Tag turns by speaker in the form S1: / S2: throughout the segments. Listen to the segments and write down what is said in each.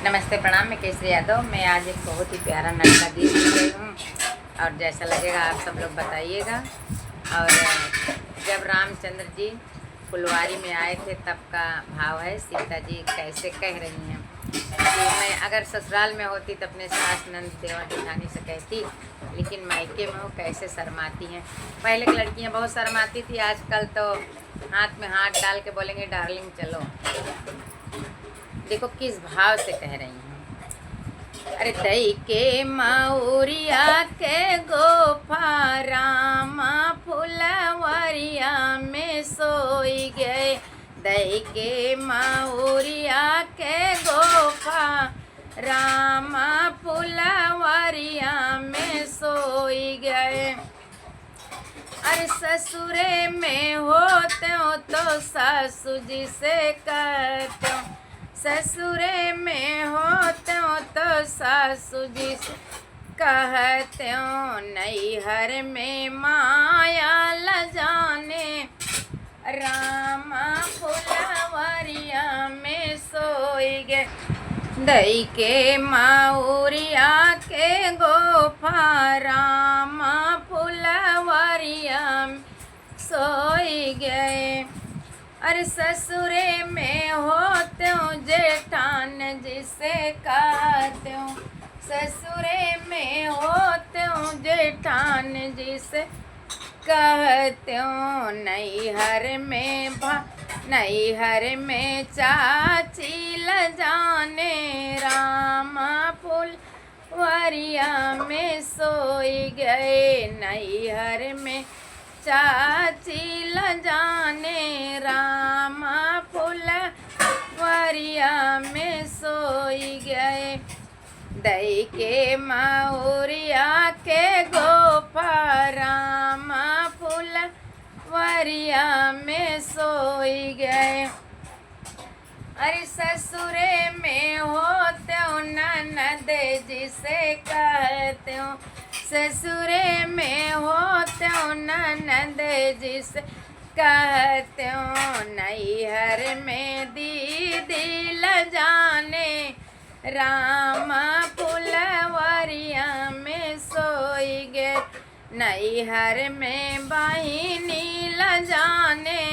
S1: नमस्ते प्रणाम। मैं केसरी यादव। मैं आज एक बहुत ही प्यारा नटका गीत लिख रही हूँ और जैसा लगेगा आप सब लोग बताइएगा। और जब रामचंद्र जी फुलवारी में आए थे तब का भाव है। सीता जी कैसे कह रही हैं कि मैं अगर ससुराल में होती तो अपने सास नंद देवर जेठानी से कहती, लेकिन मायके में हो कैसे शर्माती हैं। पहले की लड़कियाँ बहुत शर्माती थी, आजकल तो हाथ में हाथ डाल के बोलेंगे डार्लिंग चलो। देखो किस भाव से कह रही हैं। अरे दई के मऊरिया के गोफा रामा फुलवरिया में सोई गए। दई के मऊरिया के गोफा रामा फुलवरिया में सोई गए। अरे ससुरे में होते हो तो सासू जी से कहते हो, ससुरे में होते हो तो सासू जी से कहते हो। नैहर में माया ल जाने रामा फुलवरिया में सोई गए। दई के मऊरिया के गोफा रामा फुलवरिया में सोई गए। अरे ससुरे में होते हो जेठान जिसे कहते हो, ससुरे में होते हो जेठान जिसे कहते हो। नैहर में चाची ल जाने रामा फुलवरिया में सोई गए। नैहर में चाची ल जाने रामा फुलवरिया में सोई गए। दई के मऊरिया के गोफा रामा फुलवरिया में सोई गए। अरे ससुरे में होते हो ननद जिसे कहते हो, ससुरे में होते हो ननद जिसे कहते हो। नैहर में दीदी ल जाने रामा फुलवरिया में सोई गए। नैहर में बहिनी ल जाने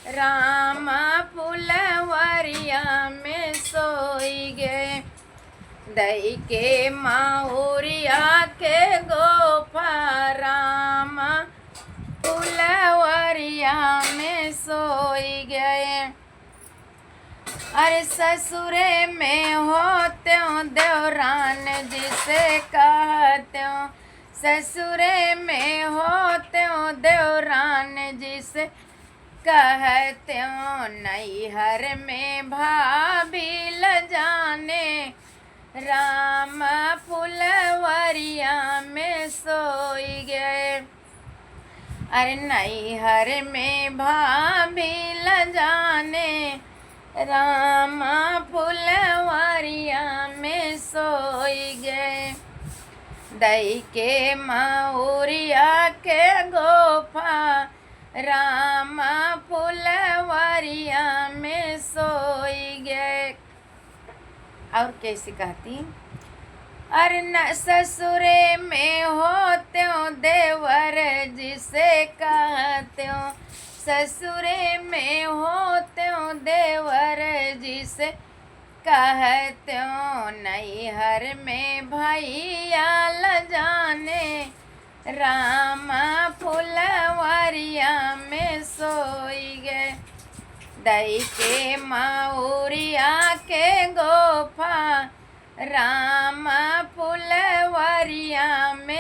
S1: रामा फुलवरिया में सोई गए। दई के मऊरिया के गोफा रामा फुलवरिया में सोई गए। अरे ससुरे में होते हो देवरान जिसे कहते हो, ससुरे में होते हो देवरान जिसे कहते हो। नैहर में भाभी ल जाने रामा फुलवरिया में सोई गए। अरे नैहर में भाभी ल जाने रामा फुलवरिया में सोई गए। दई के मऊरिया के गोफा रामा फुलवरिया में सोई गए। और कैसे कहती, अरे न ससुरे में होते हो देवर जिसे कहते हो, ससुरे में होते हो देवर जिसे कहते हो। नैहर में भैया ल जाने रामा फुलवरिया में सोई गए। दई के मऊरिया के गोफा रामा फुलवरिया में